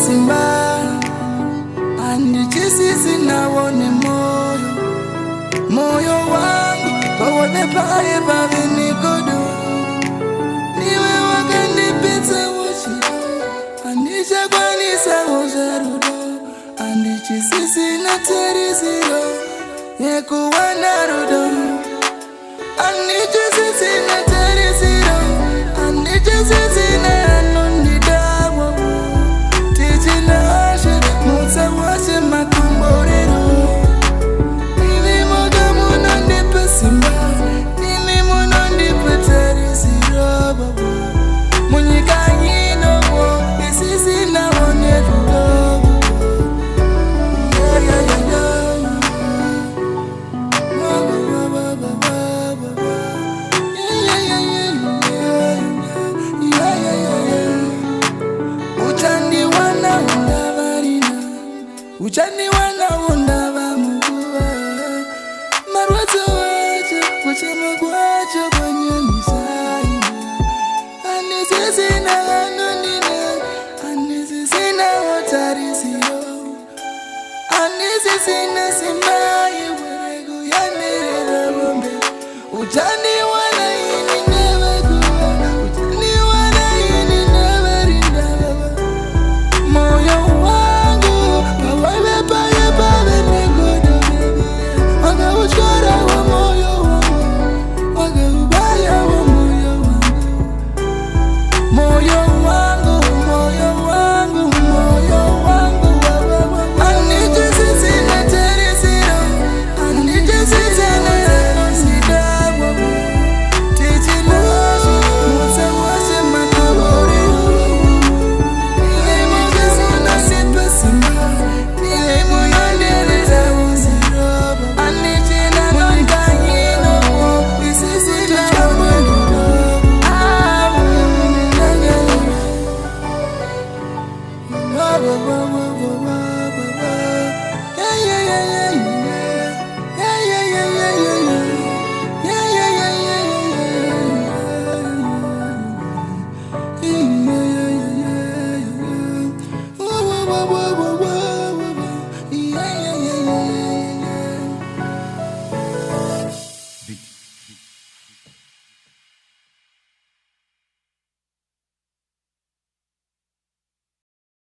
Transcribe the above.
Simba andijisisi nawone moyo wangu pawone paye pavini kodo niwe wakandipita woshiro andichakwanisa wosharudo andijisisi nateriziro yekuwana rudo andijisisi nateriziro andijisisi nanondidawo Uchani wana undava mkua Marwazo wacho kuchema kwacho kwenye misai Anisisi na anonina Anisisi na watarisio Anisisi na